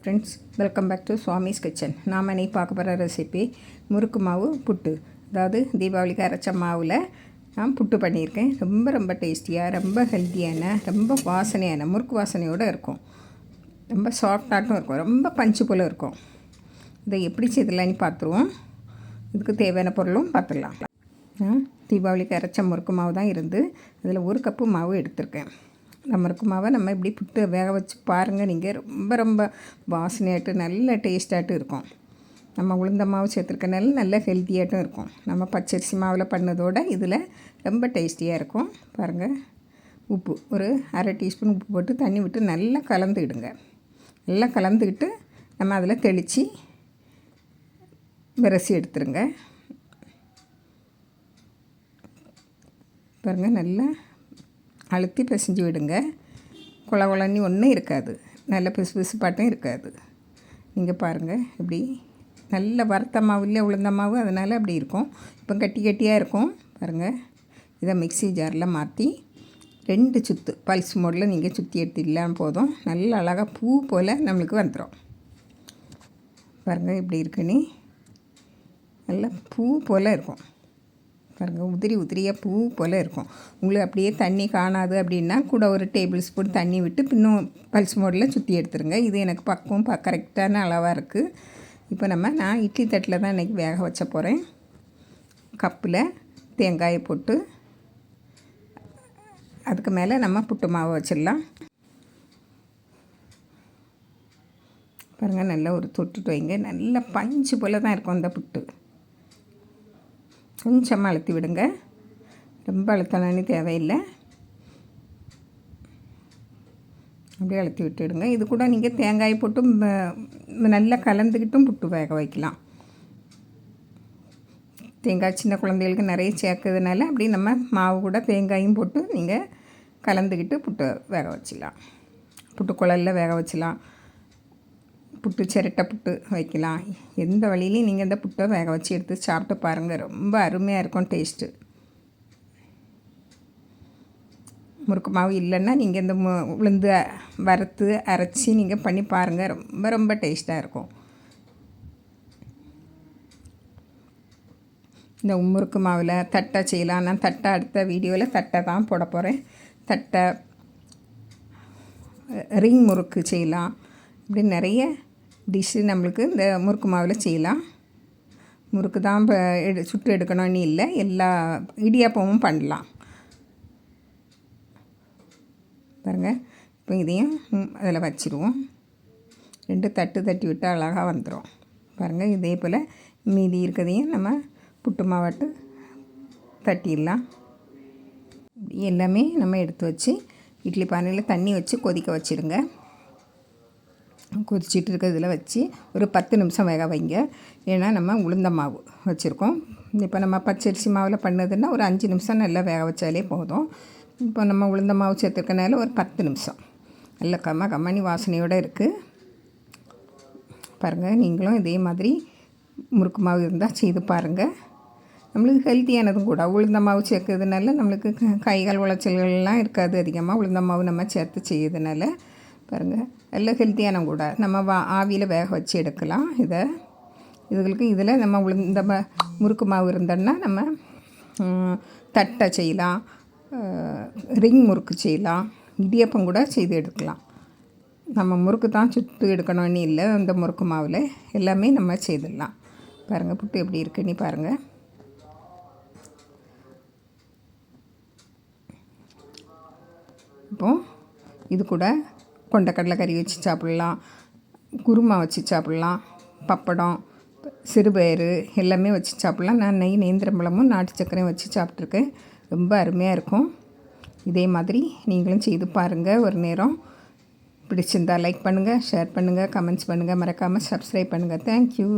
Friends, welcome back to Swamy's kitchen. நாம் இன்றைக்கி பார்க்க போகிற ரெசிபி முறுக்கு மாவு புட்டு. அதாவது தீபாவளிக்கு அரைச்ச மாவில் நான் புட்டு பண்ணியிருக்கேன். ரொம்ப ரொம்ப டேஸ்டியாக, ரொம்ப ஹெல்த்தியான, ரொம்ப வாசனையான, முறுக்கு வாசனையோடு இருக்கும். ரொம்ப சாஃப்டாகவும் இருக்கும், ரொம்ப பஞ்சு போல் இருக்கும். இதை எப்படி செய்யலான்னு பார்த்துருவோம். இதுக்கு தேவையான பொருளும் பார்த்துடலாம். தீபாவளிக்கு அரைச்ச முறுக்கு மாவு தான் இருந்து அதில் 1 கப்பு மாவு எடுத்திருக்கேன். இந்த முறுக்கு மாவை நம்ம இப்படி புட்டு வேக வச்சு பாருங்கள். நீங்கள் ரொம்ப ரொம்ப வாசனையாட்டு நல்ல டேஸ்ட்டாகட்டும் இருக்கும். நம்ம உளுந்த மாவு சேர்த்துருக்கனால நல்ல ஹெல்த்தியாகட்டும் இருக்கும். நம்ம பச்சரிசி மாவில் பண்ணதோடு இதில் ரொம்ப டேஸ்டியாக இருக்கும். பாருங்கள், உப்பு ஒரு 1/2 டீஸ்பூன் உப்பு போட்டு தண்ணி விட்டு நல்லா கலந்துக்கிடுங்க. நல்லா கலந்துக்கிட்டு நம்ம அதில் தெளித்து விரசி எடுத்துருங்க. பாருங்கள், நல்லா அழுத்தி பிசைஞ்சு விடுங்க. குழகுழன்னு ஒன்றும் இருக்காது, நல்ல பிசு பிசுப்பாட்டும் இருக்காது. நீங்கள் பாருங்கள், இப்படி நல்ல வறுத்த மாவு இல்லை உளுந்த மாவு, அதனால் அப்படி இருக்கும். இப்போ கட்டி கட்டியாக இருக்கும். பாருங்கள், இதை மிக்ஸி ஜாரில் மாற்றி 2 சுற்று பல்ஸ் மோடில் நீங்கள் சுற்றி எடுத்துக்கலாம் போதும். நல்ல அழகாக பூ போல் நம்மளுக்கு வந்துடும். பாருங்கள், இப்படி இருக்குன்னு நல்லா பூ போல் இருக்கும். பாருங்கள், உதிரி உதிரியாக பூ போல் இருக்கும். உங்களுக்கு அப்படியே தண்ணி காணாது அப்படின்னா கூட ஒரு டேபிள் ஸ்பூன் தண்ணி விட்டு இன்னும் பல்ஸ் மோடில் சுற்றி எடுத்துருங்க. இது எனக்கு பக்குவம் கரெக்டான அளவாக இருக்குது. இப்போ நான் இட்லி தட்டில் தான் இன்றைக்கி வேக வச்ச போகிறேன். கப்பில் தேங்காயை போட்டு அதுக்கு மேலே நம்ம புட்டு மாவு வச்சிடலாம். பாருங்கள், நல்லா ஒரு தொட்டுட்டு வைங்க. நல்ல பஞ்சு போல் தான் இருக்கும் அந்த புட்டு. கொஞ்சமாக அழுத்தி விடுங்க, ரொம்ப அழுத்தணும்னு தேவையில்லை. அப்படியே அழுத்தி விட்டுடுங்க. இது கூட நீங்கள் தேங்காய் போட்டு நல்லா கலந்துக்கிட்டும் புட்டு வேக வைக்கலாம். தேங்காய் சின்ன குழந்தைகளுக்கு நிறைய சேர்க்கறதுனால அப்படி நம்ம மாவு கூட தேங்காயும் போட்டு நீங்கள் கலந்துக்கிட்டு புட்டு வேக வச்சிடலாம். புட்டு குழலில் வேக வச்சிடலாம், புட்டு சிரட்டை புட்டு வைக்கலாம். எந்த வழியிலையும் நீங்கள் இந்த புட்டை வேக வச்சு எடுத்து சாப்பிட்டு பாருங்கள். ரொம்ப அருமையாக இருக்கும் டேஸ்ட்டு. முறுக்கு மாவு இல்லைன்னா நீங்கள் இந்த உளுந்து வறுத்து அரைச்சி நீங்கள் பண்ணி பாருங்கள். ரொம்ப ரொம்ப டேஸ்ட்டாக இருக்கும். இந்த முறுக்கு மாவில் தட்டை செய்யலாம். நான் தட்டை அடுத்த வீடியோவில் தட்டை தான் போட போகிறேன். தட்டை, ரிங் முறுக்கு செய்யலாம். இப்படி நிறைய டிஷ்ஷு நம்மளுக்கு இந்த முறுக்கு மாவில் செய்யலாம். முறுக்கு தான் இப்போ சுட்டு எடுக்கணும்னு இல்லை, எல்லா இடியாப்பமும் பண்ணலாம். பாருங்கள், இப்போ இதையும் அதில் வச்சுருவோம். 2 தட்டு தட்டி விட்டு அழகாக வந்துடும். பாருங்கள், இதே போல் மீதி இருக்கிறதையும் நம்ம புட்டு மாவட்டு தட்டிடலாம். எல்லாமே நம்ம எடுத்து வச்சு இட்லி பானையில் தண்ணி வச்சு கொதிக்க வச்சுருங்க. கொதிச்சிட்டு இருக்கிறதுல வச்சு ஒரு 10 நிமிஷம் வேக வைங்க. ஏன்னா நம்ம உளுந்த மாவு வச்சுருக்கோம். இப்போ நம்ம பச்சரிசி மாவில் பண்ணதுன்னா ஒரு 5 நிமிஷம் நல்லா வேக வச்சாலே போதும். இப்போ நம்ம உளுந்த மாவு சேர்த்துருக்கனால ஒரு 10 நிமிஷம் நல்ல கம்மனி வாசனையோடு இருக்குது. பாருங்கள், நீங்களும் இதே மாதிரி முறுக்கு மாவு இருந்தால் செய்து பாருங்கள். நம்மளுக்கு ஹெல்த்தியானதும் கூட. உளுந்த மாவு சேர்க்கறதுனால நம்மளுக்கு கைகால் உளைச்சல்கள்லாம் இருக்காது. அதிகமாக உளுந்த மாவு நம்ம சேர்த்து செய்யறதுனால பாருங்கள், நல்ல ஹெல்த்தியான கூட. நம்ம ஆவியில் வேக வச்சு எடுக்கலாம். இதுகளுக்கு இதில் நம்ம உளுந்த முறுக்கு மாவு இருந்தோன்னா நம்ம தட்டை செய்யலாம், ரிங் முறுக்கு செய்யலாம், இடியப்பம் கூட செய்து எடுக்கலாம். நம்ம முறுக்கு தான் சுட்டு எடுக்கணும்னு இல்லை, இந்த முறுக்கு மாவில் எல்லாமே நம்ம செய்திடலாம். பாருங்கள், புட்டு எப்படி இருக்குன்னு பாருங்கள். இப்போது இது கூட கொண்டக்கடலை கறி வச்சு சாப்பிட்லாம், குருமா வச்சு சாப்பிட்லாம், பப்படம், சிறுபயிறு எல்லாமே வச்சு சாப்பிட்லாம். நான் நெய், நேந்திரம்பழமும் நாட்டு சர்க்கரையும் வச்சு சாப்பிட்ருக்கேன். ரொம்ப அருமையாக இருக்கும். இதே மாதிரி நீங்களும் செய்து பாருங்கள். ஒரு நேரம் பிடிச்சிருந்தால் லைக் பண்ணுங்கள், ஷேர் பண்ணுங்கள், கமெண்ட்ஸ் பண்ணுங்கள், மறக்காமல் சப்ஸ்கிரைப் பண்ணுங்கள். தேங்க்யூ.